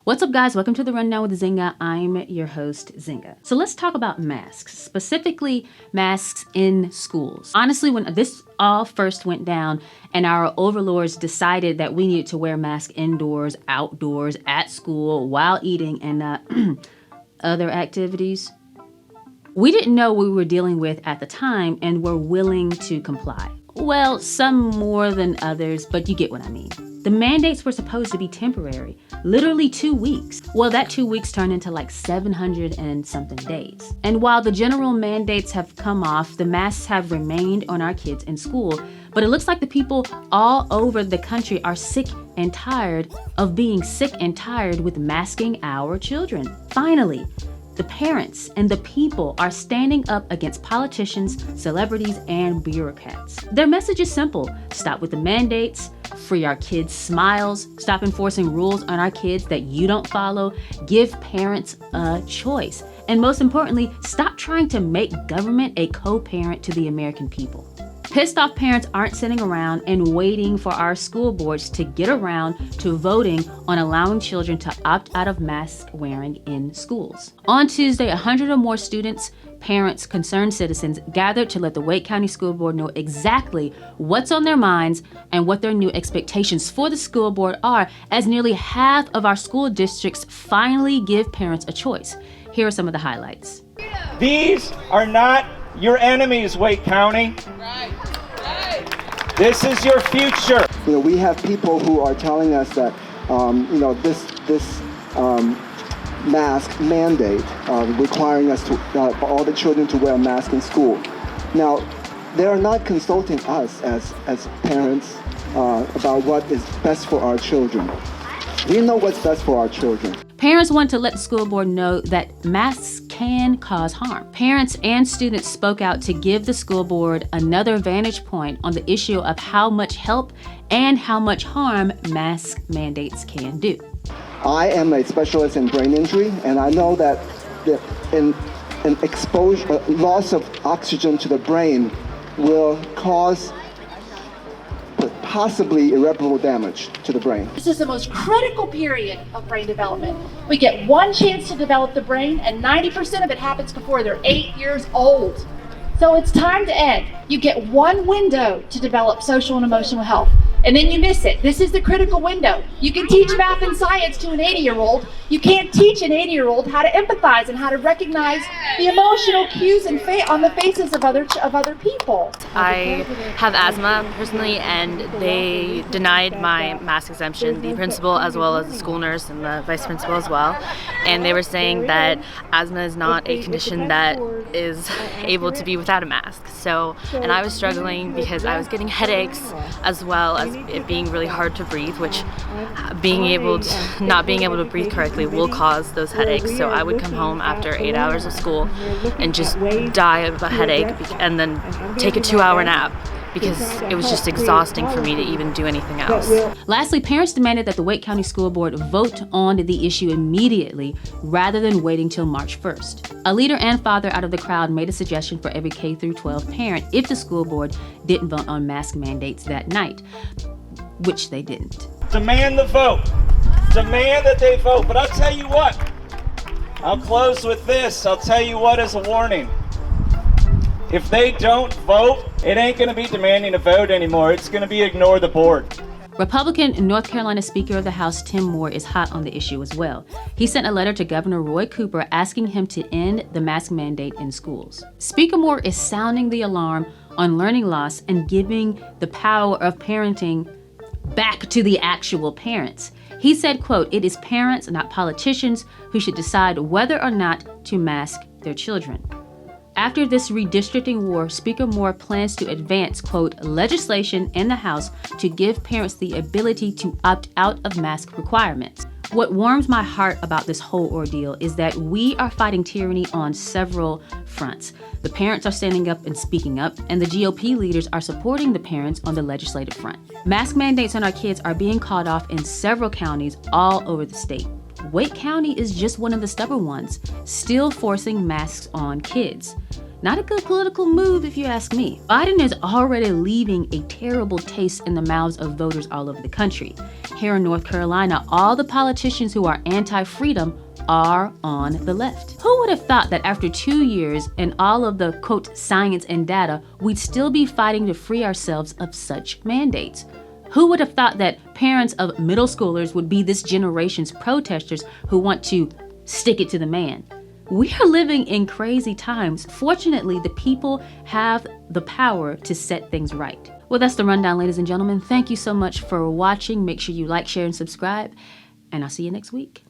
What's up, guys? Welcome to the Rundown with Zinga. I'm your host, Zinga. So let's talk about masks, specifically masks in schools. Honestly, when this all first went down and our overlords decided that we needed to wear masks indoors, outdoors, at school, while eating, and other activities, we didn't know what we were dealing with at the time and were willing to comply. Well, some more than others, but you get what I mean. The mandates were supposed to be temporary, literally 2 weeks. Well, that 2 weeks turned into like 700 and something days. And while the general mandates have come off, the masks have remained on our kids in school. But it looks like the people all over the country are sick and tired of being sick and tired with masking our children. Finally, the parents and the people are standing up against politicians, celebrities, and bureaucrats. Their message is simple: stop with the mandates, free our kids' smiles, stop enforcing rules on our kids that you don't follow, give parents a choice, and most importantly, stop trying to make government a co-parent to the American people. Pissed off parents aren't sitting around and waiting for our school boards to get around to voting on allowing children to opt out of mask wearing in schools. On Tuesday, 100 or more students, parents, concerned citizens gathered to let the Wake County School Board know exactly what's on their minds and what their new expectations for the school board are, as nearly half of our school districts finally give parents a choice. Here are some of the highlights. These are not your enemies, Wake County. Right. This is your future. We have people who are telling us that, this mask mandate requiring us to all the children to wear a mask in school. Now, they are not consulting us as parents about what is best for our children. We know what's best for our children. Parents want to let the school board know that masks can cause harm. Parents and students spoke out to give the school board another vantage point on the issue of how much help and how much harm mask mandates can do. I am a specialist in brain injury, and I know that an exposure, loss of oxygen to the brain will cause possibly irreparable damage to the brain. This is the most critical period of brain development. We get one chance to develop the brain, and 90% of it happens before they're 8 years old. So it's time to end. You get one window to develop social and emotional health, and then you miss it. This is the critical window. You can teach math and science to an 80-year-old. You can't teach an 80-year-old how to empathize and how to recognize the emotional cues on the faces of other people. I have asthma personally, and they denied my mask exemption, the principal as well as the school nurse and the vice principal as well. And they were saying that asthma is not a condition that is able to be without a mask. And I was struggling because I was getting headaches as well as it being really hard to breathe, which not being able to breathe correctly will cause those headaches. So I would come home after 8 hours of school and just die of a headache and then take a 2-hour nap, because it was just exhausting for me to even do anything else. Lastly, parents demanded that the Wake County School Board vote on the issue immediately rather than waiting till March 1st. A leader and father out of the crowd made a suggestion for every K through 12 parent if the school board didn't vote on mask mandates that night, which they didn't. Demand the vote. Demand that they vote. But I'll tell you what. I'll close with this. I'll tell you what as a warning. If they don't vote, it ain't going to be demanding a vote anymore. It's going to be ignore the board. Republican North Carolina Speaker of the House Tim Moore is hot on the issue as well. He sent a letter to Governor Roy Cooper asking him to end the mask mandate in schools. Speaker Moore is sounding the alarm on learning loss and giving the power of parenting back to the actual parents. He said, quote, "It is parents, not politicians, who should decide whether or not to mask their children." After this redistricting war, Speaker Moore plans to advance, quote, legislation in the House to give parents the ability to opt out of mask requirements. What warms my heart about this whole ordeal is that we are fighting tyranny on several fronts. The parents are standing up and speaking up, and the GOP leaders are supporting the parents on the legislative front. Mask mandates on our kids are being called off in several counties all over the state. Wake County is just one of the stubborn ones, still forcing masks on kids. Not a good political move if you ask me. Biden is already leaving a terrible taste in the mouths of voters all over the country. Here in North Carolina, all the politicians who are anti-freedom are on the left. Who would have thought that after 2 years and all of the, quote, science and data, we'd still be fighting to free ourselves of such mandates? Who would have thought that parents of middle schoolers would be this generation's protesters who want to stick it to the man? We are living in crazy times. Fortunately, the people have the power to set things right. Well, that's the rundown, ladies and gentlemen. Thank you so much for watching. Make sure you like, share, and subscribe, and I'll see you next week.